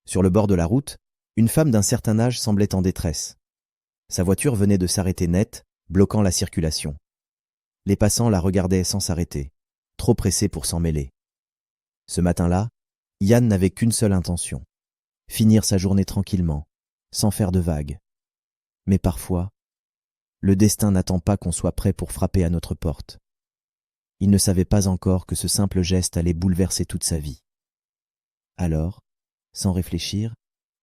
Sur le bord de la route, une femme d'un certain âge semblait en détresse. Sa voiture venait de s'arrêter net, bloquant la circulation. Les passants la regardaient sans s'arrêter, trop pressés pour s'en mêler. Ce matin-là, Yann n'avait qu'une seule intention, finir sa journée tranquillement, sans faire de vagues. Mais parfois, le destin n'attend pas qu'on soit prêt pour frapper à notre porte. Il ne savait pas encore que ce simple geste allait bouleverser toute sa vie. Alors, sans réfléchir,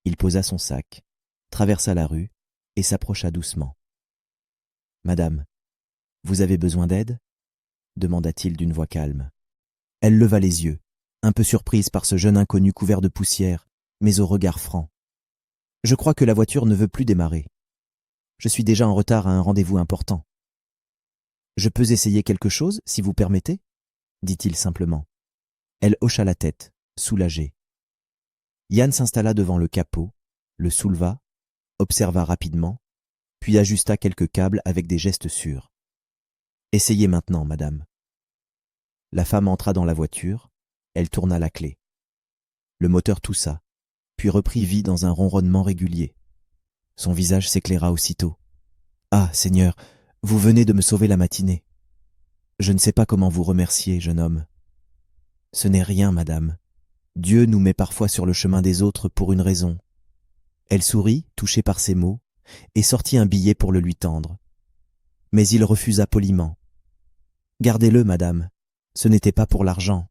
il posa son sac, traversa la rue et s'approcha doucement. « Madame, vous avez besoin d'aide » demanda-t-il d'une voix calme. Elle leva les yeux, un peu surprise par ce jeune inconnu couvert de poussière, mais au regard franc. « Je crois que la voiture ne veut plus démarrer. Je suis déjà en retard à un rendez-vous important. »« Je peux essayer quelque chose, si vous permettez » dit-il simplement. Elle hocha la tête, soulagée. Yann s'installa devant le capot, le souleva, observa rapidement, puis ajusta quelques câbles avec des gestes sûrs. « Essayez maintenant, madame. » La femme entra dans la voiture, elle tourna la clé. Le moteur toussa, puis reprit vie dans un ronronnement régulier. Son visage s'éclaira aussitôt. « Ah, Seigneur, vous venez de me sauver la matinée. Je ne sais pas comment vous remercier, jeune homme. »« Ce n'est rien, madame. Dieu nous met parfois sur le chemin des autres pour une raison. » Elle sourit, touchée par ces mots, et sortit un billet pour le lui tendre. Mais il refusa poliment. « Gardez-le, madame. Ce n'était pas pour l'argent. »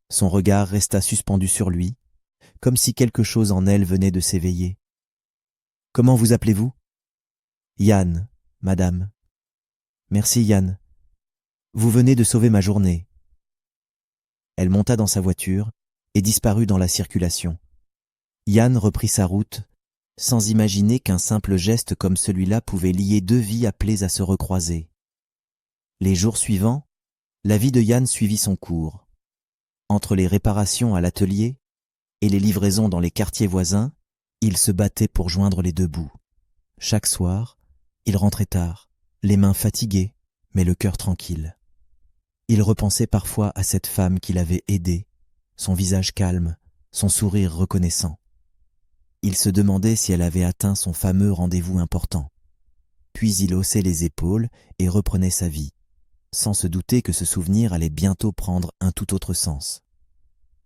Son regard resta suspendu sur lui, comme si quelque chose en elle venait de s'éveiller. « Comment vous appelez-vous ?»« Yann, madame. »« Merci, Yann. Vous venez de sauver ma journée. » Elle monta dans sa voiture et disparut dans la circulation. Yann reprit sa route, sans imaginer qu'un simple geste comme celui-là pouvait lier deux vies appelées à se recroiser. Les jours suivants, la vie de Yann suivit son cours. Entre les réparations à l'atelier et les livraisons dans les quartiers voisins, il se battait pour joindre les deux bouts. Chaque soir, il rentrait tard, les mains fatiguées, mais le cœur tranquille. Il repensait parfois à cette femme qui l'avait aidé, son visage calme, son sourire reconnaissant. Il se demandait si elle avait atteint son fameux rendez-vous important. Puis il haussait les épaules et reprenait sa vie, sans se douter que ce souvenir allait bientôt prendre un tout autre sens.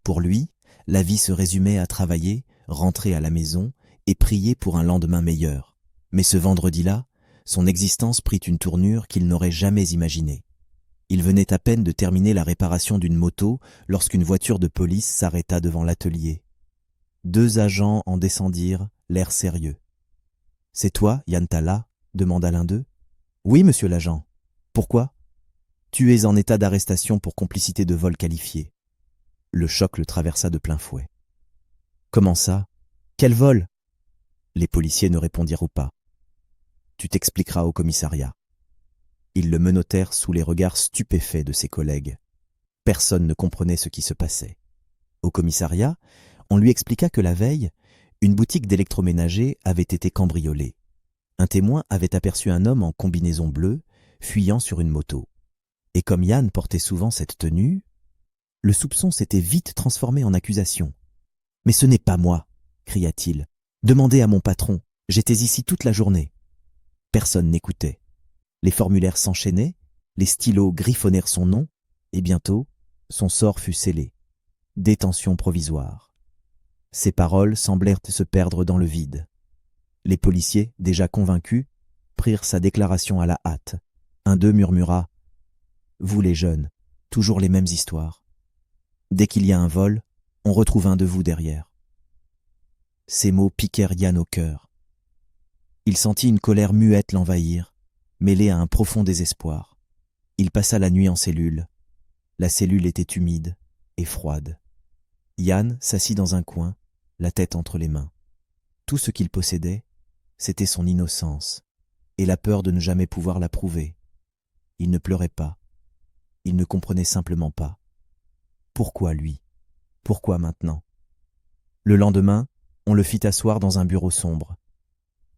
Pour lui, la vie se résumait à travailler, rentrer à la maison et prier pour un lendemain meilleur. Mais ce vendredi-là, son existence prit une tournure qu'il n'aurait jamais imaginée. Il venait à peine de terminer la réparation d'une moto lorsqu'une voiture de police s'arrêta devant l'atelier. Deux agents en descendirent, l'air sérieux. « C'est toi, Yann Talla ?» demanda l'un d'eux. « Oui, monsieur l'agent. Pourquoi ?»« Tu es en état d'arrestation pour complicité de vol qualifié. » Le choc le traversa de plein fouet. « Comment ça? Quel vol ?» Les policiers ne répondirent pas. « Tu t'expliqueras au commissariat. » Ils le menottèrent sous les regards stupéfaits de ses collègues. Personne ne comprenait ce qui se passait. Au commissariat, on lui expliqua que la veille, une boutique d'électroménager avait été cambriolée. Un témoin avait aperçu un homme en combinaison bleue, fuyant sur une moto. Et comme Yann portait souvent cette tenue, le soupçon s'était vite transformé en accusation. « Mais ce n'est pas moi !» cria-t-il. « Demandez à mon patron, j'étais ici toute la journée. » Personne n'écoutait. Les formulaires s'enchaînaient, les stylos griffonnèrent son nom, et bientôt, son sort fut scellé. Détention provisoire. Ces paroles semblèrent se perdre dans le vide. Les policiers, déjà convaincus, prirent sa déclaration à la hâte. Un d'eux murmura « Vous les jeunes, toujours les mêmes histoires. Dès qu'il y a un vol, on retrouve un de vous derrière. » Ces mots piquèrent Yann au cœur. Il sentit une colère muette l'envahir, mêlée à un profond désespoir. Il passa la nuit en cellule. La cellule était humide et froide. Yann s'assit dans un coin, la tête entre les mains. Tout ce qu'il possédait, c'était son innocence et la peur de ne jamais pouvoir la prouver. Il ne pleurait pas. Il ne comprenait simplement pas. Pourquoi lui? Pourquoi maintenant? Le lendemain, on le fit asseoir dans un bureau sombre.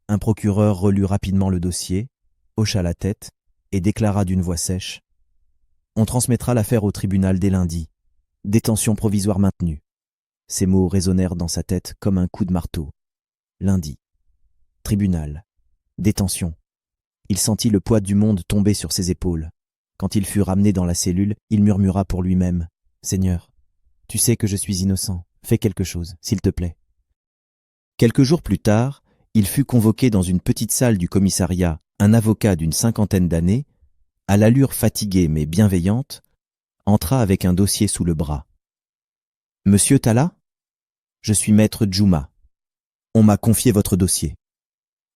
Un procureur relut rapidement le dossier, hocha la tête et déclara d'une voix sèche « On transmettra l'affaire au tribunal dès lundi. Détention provisoire maintenue. » Ces mots résonnèrent dans sa tête comme un coup de marteau. Lundi. Tribunal. Détention. Il sentit le poids du monde tomber sur ses épaules. Quand il fut ramené dans la cellule, il murmura pour lui-même « Seigneur, tu sais que je suis innocent. Fais quelque chose, s'il te plaît. » Quelques jours plus tard, il fut convoqué dans une petite salle du commissariat, un avocat d'une 50aine d'années, à l'allure fatiguée mais bienveillante, entra avec un dossier sous le bras. « Monsieur Talla ? Je suis maître Djouma. On m'a confié votre dossier.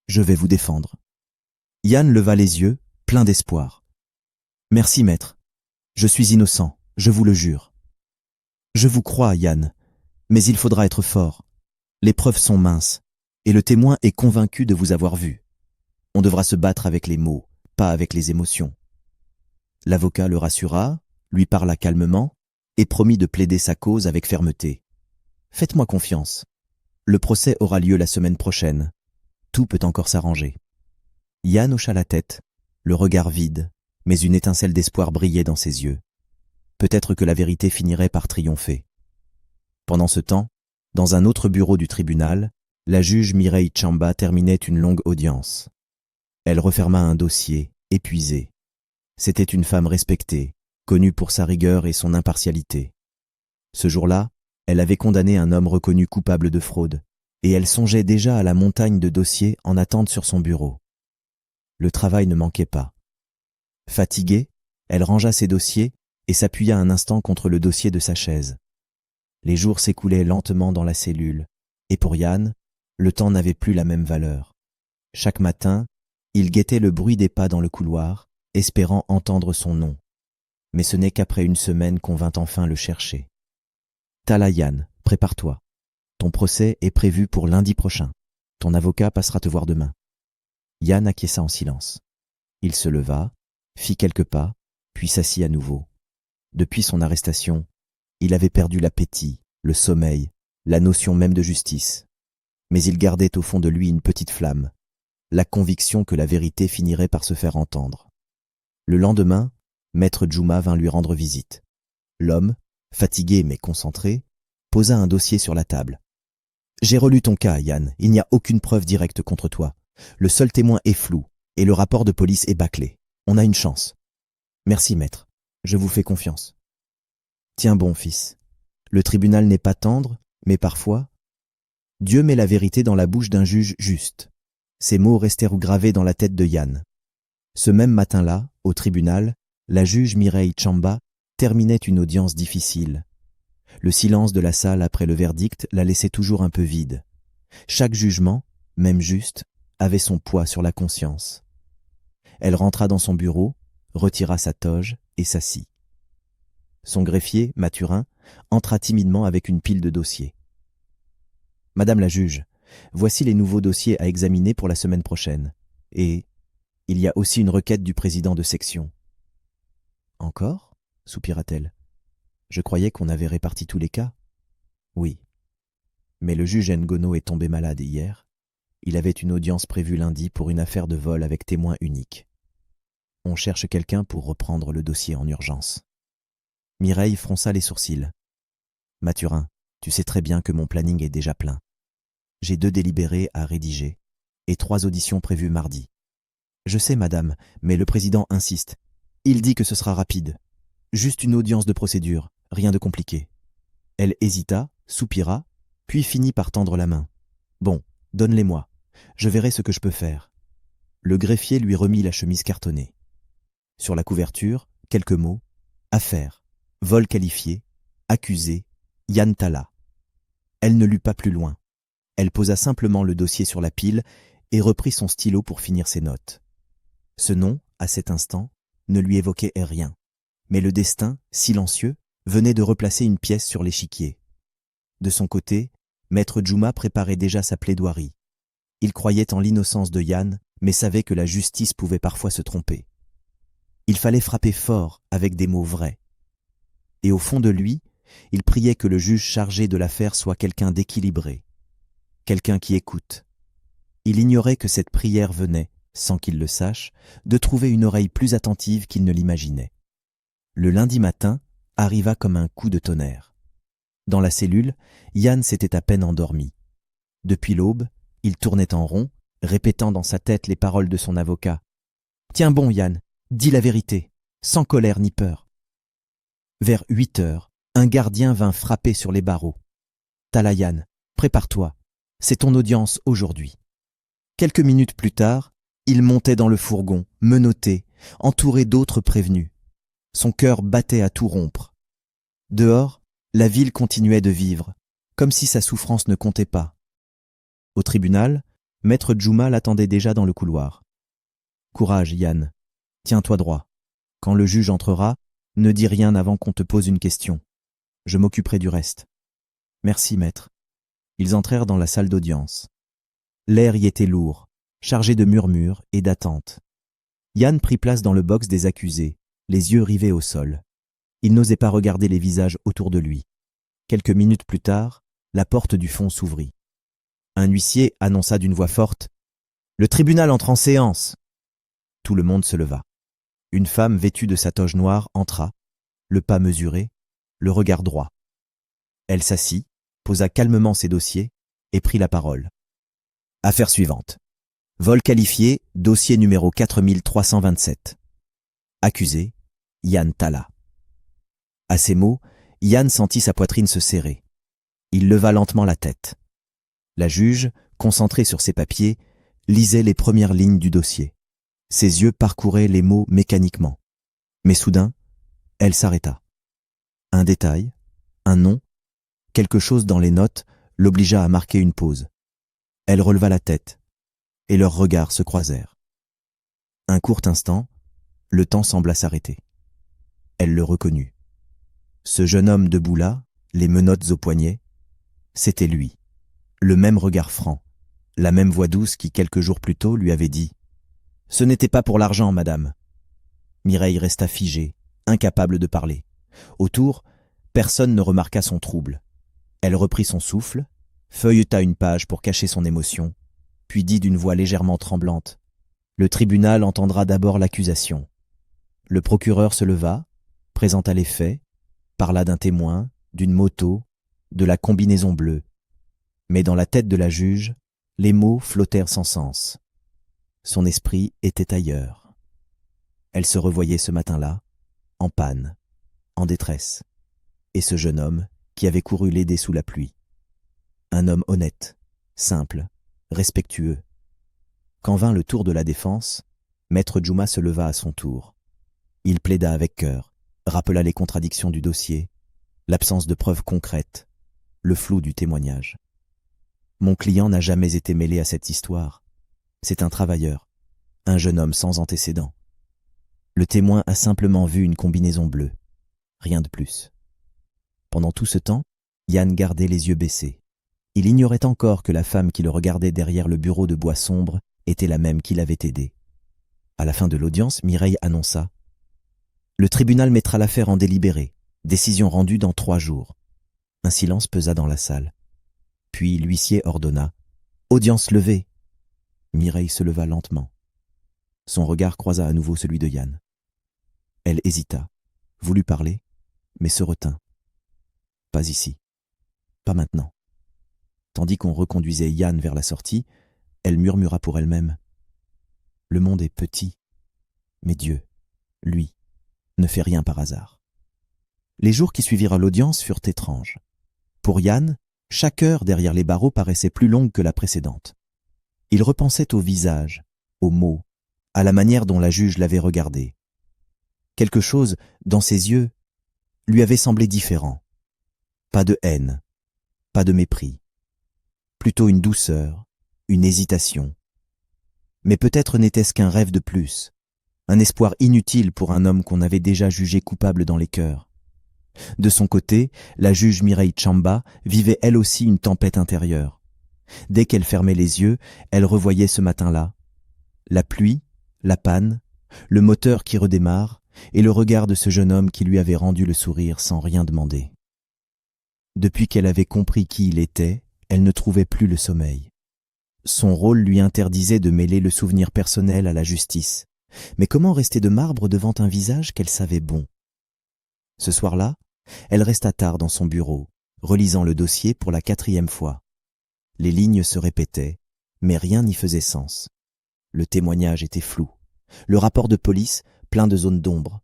Je vais vous défendre. » Yann leva les yeux, plein d'espoir. « Merci, maître. Je suis innocent, je vous le jure. »« Je vous crois, Yann, mais il faudra être fort. Les preuves sont minces, et le témoin est convaincu de vous avoir vu. On devra se battre avec les mots, pas avec les émotions. » L'avocat le rassura, lui parla calmement, et promit de plaider sa cause avec fermeté. « Faites-moi confiance. Le procès aura lieu la semaine prochaine. Tout peut encore s'arranger. » Yann hocha la tête, le regard vide, mais une étincelle d'espoir brillait dans ses yeux. Peut-être que la vérité finirait par triompher. Pendant ce temps, dans un autre bureau du tribunal, la juge Mireille Chamba terminait une longue audience. Elle referma un dossier, épuisée. C'était une femme respectée, connue pour sa rigueur et son impartialité. Ce jour-là, elle avait condamné un homme reconnu coupable de fraude, et elle songeait déjà à la montagne de dossiers en attente sur son bureau. Le travail ne manquait pas. Fatiguée, elle rangea ses dossiers et s'appuya un instant contre le dossier de sa chaise. Les jours s'écoulaient lentement dans la cellule, et pour Yann, le temps n'avait plus la même valeur. Chaque matin, il guettait le bruit des pas dans le couloir, espérant entendre son nom. Mais ce n'est qu'après une semaine qu'on vint enfin le chercher. « Talla Yann, prépare-toi. Ton procès est prévu pour lundi prochain. Ton avocat passera te voir demain. » Yann acquiesça en silence. Il se leva, fit quelques pas, puis s'assit à nouveau. Depuis son arrestation, il avait perdu l'appétit, le sommeil, la notion même de justice. Mais il gardait au fond de lui une petite flamme, la conviction que la vérité finirait par se faire entendre. Le lendemain, maître Djouma vint lui rendre visite. L'homme, fatigué mais concentré, posa un dossier sur la table. « J'ai relu ton cas, Yann, il n'y a aucune preuve directe contre toi. Le seul témoin est flou, et le rapport de police est bâclé. On a une chance. Merci, maître. Je vous fais confiance. » Tiens bon, fils. Le tribunal n'est pas tendre, mais parfois, Dieu met la vérité dans la bouche d'un juge juste. Ces mots restèrent gravés dans la tête de Yann. Ce même matin-là, au tribunal, la juge Mireille Chamba terminait une audience difficile. Le silence de la salle après le verdict la laissait toujours un peu vide. Chaque jugement, même juste, avait son poids sur la conscience. Elle rentra dans son bureau, retira sa toge et s'assit. Son greffier, Mathurin, entra timidement avec une pile de dossiers. « Madame la juge, voici les nouveaux dossiers à examiner pour la semaine prochaine. Et il y a aussi une requête du président de section. »« Encore ?» soupira-t-elle. « Je croyais qu'on avait réparti tous les cas. »« Oui. Mais le juge Ngono est tombé malade hier. Il avait une audience prévue lundi pour une affaire de vol avec témoin unique. On cherche quelqu'un pour reprendre le dossier en urgence. » Mireille fronça les sourcils. « Mathurin, tu sais très bien que mon planning est déjà plein. J'ai 2 délibérés à rédiger et 3 auditions prévues mardi. Je sais, madame, mais le président insiste. Il dit que ce sera rapide. Juste une audience de procédure, rien de compliqué. » Elle hésita, soupira, puis finit par tendre la main. « Bon, donne-les-moi. Je verrai ce que je peux faire. » Le greffier lui remit la chemise cartonnée. Sur la couverture, quelques mots. « Affaire. Vol qualifié. Accusé. Yann Talla. » Elle ne lut pas plus loin. Elle posa simplement le dossier sur la pile et reprit son stylo pour finir ses notes. Ce nom, à cet instant, ne lui évoquait rien. Mais le destin, silencieux, venait de replacer une pièce sur l'échiquier. De son côté, maître Djouma préparait déjà sa plaidoirie. Il croyait en l'innocence de Yann, mais savait que la justice pouvait parfois se tromper. Il fallait frapper fort avec des mots vrais. Et au fond de lui, il priait que le juge chargé de l'affaire soit quelqu'un d'équilibré, quelqu'un qui écoute. Il ignorait que cette prière venait, sans qu'il le sache, de trouver une oreille plus attentive qu'il ne l'imaginait. Le lundi matin arriva comme un coup de tonnerre. Dans la cellule, Yann s'était à peine endormi. Depuis l'aube, il tournait en rond, répétant dans sa tête les paroles de son avocat. « Tiens bon, Yann, dis la vérité, sans colère ni peur. » Vers 8 heures, un gardien vint frapper sur les barreaux. « Tala Yann, prépare-toi, c'est ton audience aujourd'hui. » Quelques minutes plus tard, il montait dans le fourgon, menotté, entouré d'autres prévenus. Son cœur battait à tout rompre. Dehors, la ville continuait de vivre, comme si sa souffrance ne comptait pas. Au tribunal, maître Djouma l'attendait déjà dans le couloir. « Courage, Yann, tiens-toi droit. Quand le juge entrera, ne dis rien avant qu'on te pose une question. Je m'occuperai du reste. »« Merci, maître. » Ils entrèrent dans la salle d'audience. L'air y était lourd, chargé de murmures et d'attentes. Yann prit place dans le box des accusés, les yeux rivés au sol. Il n'osait pas regarder les visages autour de lui. Quelques minutes plus tard, la porte du fond s'ouvrit. Un huissier annonça d'une voix forte « Le tribunal entre en séance !» Tout le monde se leva. Une femme vêtue de sa toge noire entra, le pas mesuré, le regard droit. Elle s'assit, posa calmement ses dossiers et prit la parole. Affaire suivante. Vol qualifié, dossier numéro 4327. Accusé, Yann Tala. À ces mots, Yann sentit sa poitrine se serrer. Il leva lentement la tête. La juge, concentrée sur ses papiers, lisait les premières lignes du dossier. Ses yeux parcouraient les mots mécaniquement. Mais soudain, elle s'arrêta. Un détail, un nom, quelque chose dans les notes l'obligea à marquer une pause. Elle releva la tête, et leurs regards se croisèrent. Un court instant, le temps sembla s'arrêter. Elle le reconnut. Ce jeune homme debout là, les menottes aux poignets, c'était lui. Le même regard franc, la même voix douce qui, quelques jours plus tôt, lui avait dit « Ce n'était pas pour l'argent, madame ». Mireille resta figée, incapable de parler. Autour, personne ne remarqua son trouble. Elle reprit son souffle, feuilleta une page pour cacher son émotion, puis dit d'une voix légèrement tremblante « Le tribunal entendra d'abord l'accusation ». Le procureur se leva, présenta les faits, parla d'un témoin, d'une moto, de la combinaison bleue. Mais dans la tête de la juge, les mots flottèrent sans sens. Son esprit était ailleurs. Elle se revoyait ce matin-là, en panne, en détresse, et ce jeune homme qui avait couru l'aider sous la pluie. Un homme honnête, simple, respectueux. Quand vint le tour de la défense, maître Djouma se leva à son tour. Il plaida avec cœur, rappela les contradictions du dossier, l'absence de preuves concrètes, le flou du témoignage. Mon client n'a jamais été mêlé à cette histoire. C'est un travailleur, un jeune homme sans antécédent. Le témoin a simplement vu une combinaison bleue, rien de plus. Pendant tout ce temps, Yann gardait les yeux baissés. Il ignorait encore que la femme qui le regardait derrière le bureau de bois sombre était la même qui l'avait aidé. À la fin de l'audience, Mireille annonça « Le tribunal mettra l'affaire en délibéré, décision rendue dans 3 jours. » Un silence pesa dans la salle. Puis l'huissier ordonna « Audience levée !» Mireille se leva lentement. Son regard croisa à nouveau celui de Yann. Elle hésita, voulut parler, mais se retint. Pas ici, pas maintenant. Tandis qu'on reconduisait Yann vers la sortie, elle murmura pour elle-même « Le monde est petit, mais Dieu, lui, ne fait rien par hasard. » Les jours qui suivirent l'audience furent étranges. Pour Yann, chaque heure derrière les barreaux paraissait plus longue que la précédente. Il repensait au visage, aux mots, à la manière dont la juge l'avait regardé. Quelque chose, dans ses yeux, lui avait semblé différent. Pas de haine, pas de mépris. Plutôt une douceur, une hésitation. Mais peut-être n'était-ce qu'un rêve de plus, un espoir inutile pour un homme qu'on avait déjà jugé coupable dans les cœurs. De son côté, la juge Mireille Tchamba vivait elle aussi une tempête intérieure. Dès qu'elle fermait les yeux, elle revoyait ce matin-là. La pluie, la panne, le moteur qui redémarre et le regard de ce jeune homme qui lui avait rendu le sourire sans rien demander. Depuis qu'elle avait compris qui il était, elle ne trouvait plus le sommeil. Son rôle lui interdisait de mêler le souvenir personnel à la justice. Mais comment rester de marbre devant un visage qu'elle savait bon? Ce soir-là, elle resta tard dans son bureau, relisant le dossier pour la 4e fois. Les lignes se répétaient, mais rien n'y faisait sens. Le témoignage était flou, le rapport de police plein de zones d'ombre.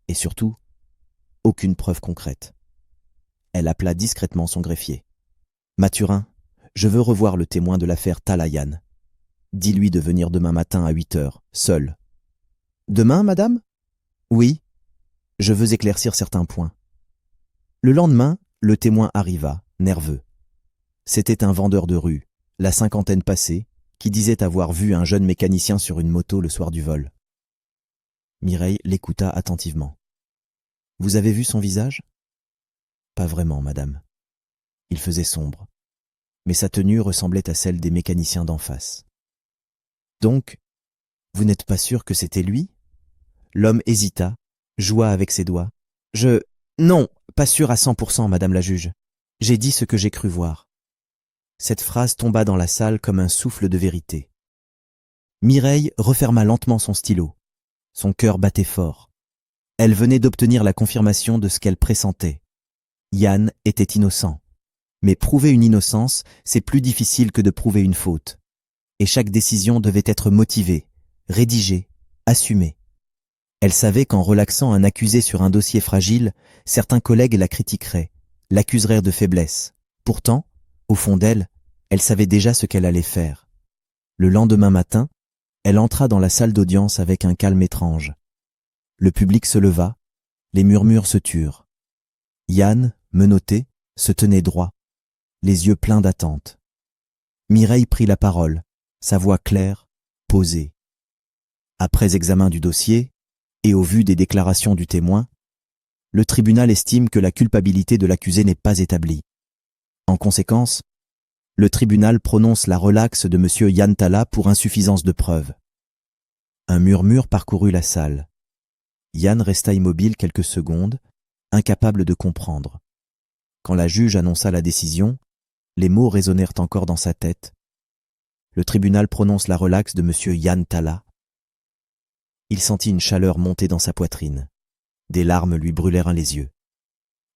Et surtout, aucune preuve concrète. Elle appela discrètement son greffier. « Mathurin, je veux revoir le témoin de l'affaire Talayan. Dis-lui de venir demain matin à 8 heures, seul. »« Demain, madame ?»« Oui. Je veux éclaircir certains points. » Le lendemain, le témoin arriva, nerveux. C'était un vendeur de rue, la cinquantaine passée, qui disait avoir vu un jeune mécanicien sur une moto le soir du vol. Mireille l'écouta attentivement. « Vous avez vu son visage ?»« Pas vraiment, madame. Il faisait sombre, mais sa tenue ressemblait à celle des mécaniciens d'en face. »« Donc, vous n'êtes pas sûr que c'était lui ?» L'homme hésita, joua avec ses doigts. « Non, pas sûr à 100%, madame la juge. J'ai dit ce que j'ai cru voir. » Cette phrase tomba dans la salle comme un souffle de vérité. Mireille referma lentement son stylo. Son cœur battait fort. Elle venait d'obtenir la confirmation de ce qu'elle pressentait. Yann était innocent. Mais prouver une innocence, c'est plus difficile que de prouver une faute. Et chaque décision devait être motivée, rédigée, assumée. Elle savait qu'en relaxant un accusé sur un dossier fragile, certains collègues la critiqueraient, l'accuseraient de faiblesse. Pourtant, au fond d'elle, elle savait déjà ce qu'elle allait faire. Le lendemain matin, elle entra dans la salle d'audience avec un calme étrange. Le public se leva, les murmures se turent. Yann, menotté, se tenait droit, les yeux pleins d'attente. Mireille prit la parole, sa voix claire, posée. Après examen du dossier, et au vu des déclarations du témoin, le tribunal estime que la culpabilité de l'accusé n'est pas établie. En conséquence, le tribunal prononce la relaxe de M. Yann Talla pour insuffisance de preuves. Un murmure parcourut la salle. Yann resta immobile quelques secondes, incapable de comprendre. Quand la juge annonça la décision, les mots résonnèrent encore dans sa tête. Le tribunal prononce la relaxe de M. Yann Talla. Il sentit une chaleur monter dans sa poitrine. Des larmes lui brûlèrent les yeux.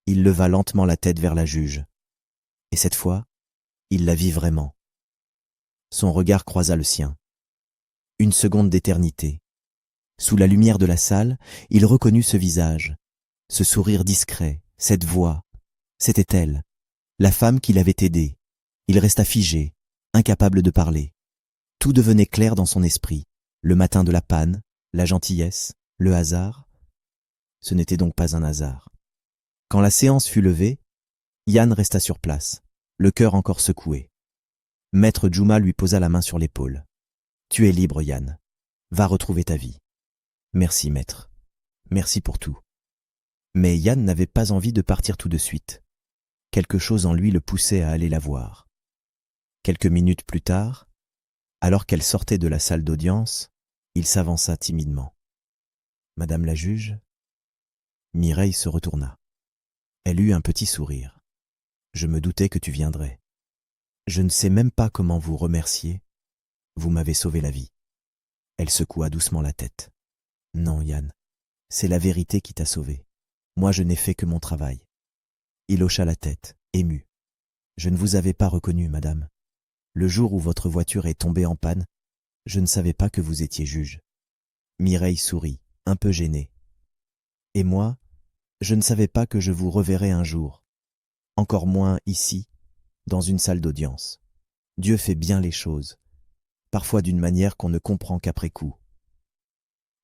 Il leva lentement la tête vers la juge. Et cette fois, il la vit vraiment. Son regard croisa le sien. Une seconde d'éternité. Sous la lumière de la salle, il reconnut ce visage, ce sourire discret, cette voix. C'était elle, la femme qui l'avait aidé. Il resta figé, incapable de parler. Tout devenait clair dans son esprit. Le matin de la panne, la gentillesse, le hasard. Ce n'était donc pas un hasard. Quand la séance fut levée, Yann resta sur place, le cœur encore secoué. Maître Djouma lui posa la main sur l'épaule. « Tu es libre, Yann. Va retrouver ta vie. »« Merci, maître. Merci pour tout. » Mais Yann n'avait pas envie de partir tout de suite. Quelque chose en lui le poussait à aller la voir. Quelques minutes plus tard, alors qu'elle sortait de la salle d'audience, il s'avança timidement. « Madame la juge ?» Mireille se retourna. Elle eut un petit sourire. « Je me doutais que tu viendrais. Je ne sais même pas comment vous remercier. Vous m'avez sauvé la vie. » Elle secoua doucement la tête. « Non, Yann, c'est la vérité qui t'a sauvé. Moi, je n'ai fait que mon travail. » Il hocha la tête, ému. « Je ne vous avais pas reconnu, madame. Le jour où votre voiture est tombée en panne, je ne savais pas que vous étiez juge. » Mireille sourit, un peu gênée. « Et moi, je ne savais pas que je vous reverrais un jour. Encore moins ici, dans une salle d'audience. Dieu fait bien les choses, parfois d'une manière qu'on ne comprend qu'après coup. »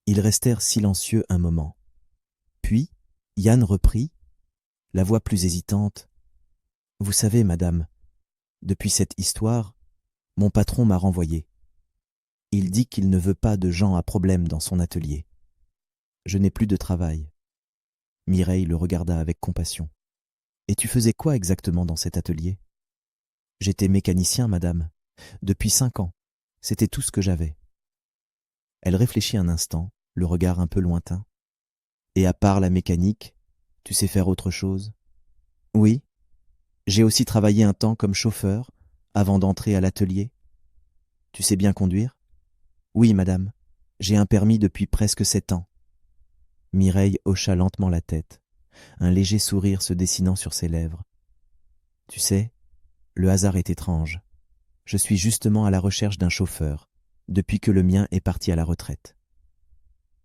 Ils restèrent silencieux un moment. Puis, Yann reprit, la voix plus hésitante. « Vous savez, madame, depuis cette histoire, mon patron m'a renvoyé. Il dit qu'il ne veut pas de gens à problème dans son atelier. Je n'ai plus de travail. » Mireille le regarda avec compassion. « Et tu faisais quoi exactement dans cet atelier ?»« J'étais mécanicien, madame. Depuis 5 ans. C'était tout ce que j'avais. » Elle réfléchit un instant, le regard un peu lointain. « Et à part la mécanique, tu sais faire autre chose ?»« Oui. J'ai aussi travaillé un temps comme chauffeur avant d'entrer à l'atelier. »« Tu sais bien conduire ?»« Oui, madame. J'ai un permis depuis presque 7 ans. » Mireille hocha lentement la tête, un léger sourire se dessinant sur ses lèvres. Tu sais, le hasard est étrange. Je suis justement à la recherche d'un chauffeur, depuis que le mien est parti à la retraite.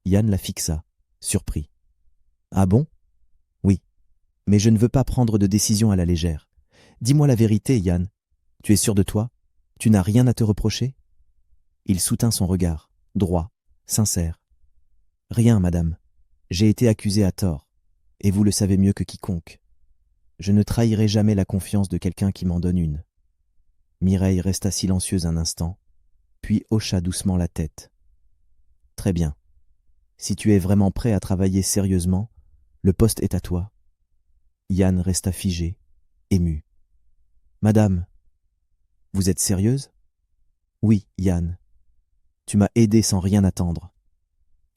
Yann la fixa, surpris. Ah bon? Oui, mais je ne veux pas prendre de décision à la légère. Dis-moi la vérité, Yann. Tu es sûr de toi? Tu n'as rien à te reprocher? Il soutint son regard, droit, sincère. Rien, madame. J'ai été accusé à tort, et vous le savez mieux que quiconque. Je ne trahirai jamais la confiance de quelqu'un qui m'en donne une. Mireille resta silencieuse un instant, puis hocha doucement la tête. Très bien. Si tu es vraiment prêt à travailler sérieusement, le poste est à toi. Yann resta figé, ému. Madame, vous êtes sérieuse? Oui, Yann. Tu m'as aidé sans rien attendre.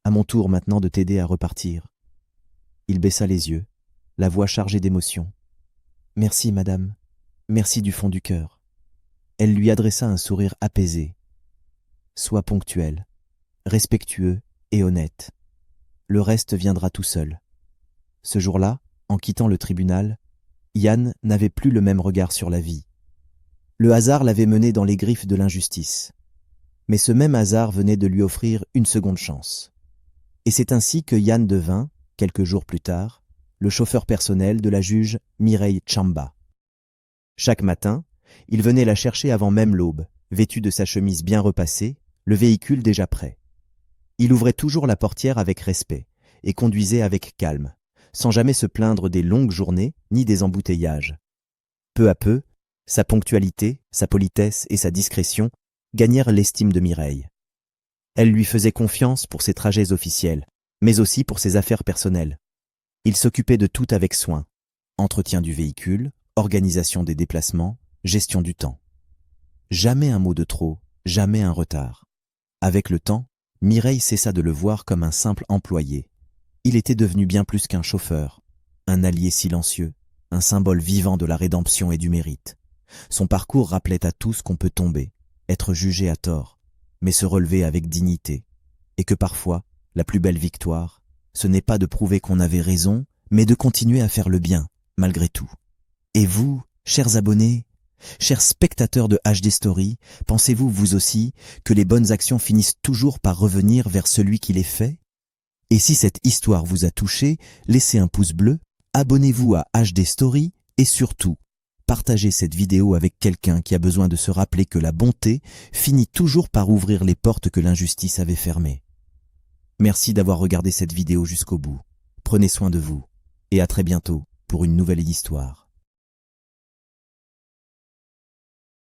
À mon tour maintenant de t'aider à repartir. Il baissa les yeux, la voix chargée d'émotion. Merci, madame. Merci du fond du cœur. Elle lui adressa un sourire apaisé. Sois ponctuel, respectueux et honnête. Le reste viendra tout seul. Ce jour-là, en quittant le tribunal, Yann n'avait plus le même regard sur la vie. Le hasard l'avait mené dans les griffes de l'injustice. Mais ce même hasard venait de lui offrir une seconde chance. Et c'est ainsi que Yann devint, quelques jours plus tard, le chauffeur personnel de la juge Mireille Chamba. Chaque matin, il venait la chercher avant même l'aube, vêtu de sa chemise bien repassée, le véhicule déjà prêt. Il ouvrait toujours la portière avec respect et conduisait avec calme, sans jamais se plaindre des longues journées ni des embouteillages. Peu à peu, sa ponctualité, sa politesse et sa discrétion gagnèrent l'estime de Mireille. Elle lui faisait confiance pour ses trajets officiels, mais aussi pour ses affaires personnelles. Il s'occupait de tout avec soin. Entretien du véhicule, organisation des déplacements, gestion du temps. Jamais un mot de trop, jamais un retard. Avec le temps, Mireille cessa de le voir comme un simple employé. Il était devenu bien plus qu'un chauffeur, un allié silencieux, un symbole vivant de la rédemption et du mérite. Son parcours rappelait à tous qu'on peut tomber, être jugé à tort, mais se relever avec dignité, et que parfois, la plus belle victoire, ce n'est pas de prouver qu'on avait raison, mais de continuer à faire le bien, malgré tout. Et vous, chers abonnés, chers spectateurs de HD Story, pensez-vous vous aussi que les bonnes actions finissent toujours par revenir vers celui qui les fait? Et si cette histoire vous a touché, laissez un pouce bleu, abonnez-vous à HD Story et surtout, partagez cette vidéo avec quelqu'un qui a besoin de se rappeler que la bonté finit toujours par ouvrir les portes que l'injustice avait fermées. Merci d'avoir regardé cette vidéo jusqu'au bout. Prenez soin de vous et à très bientôt pour une nouvelle histoire.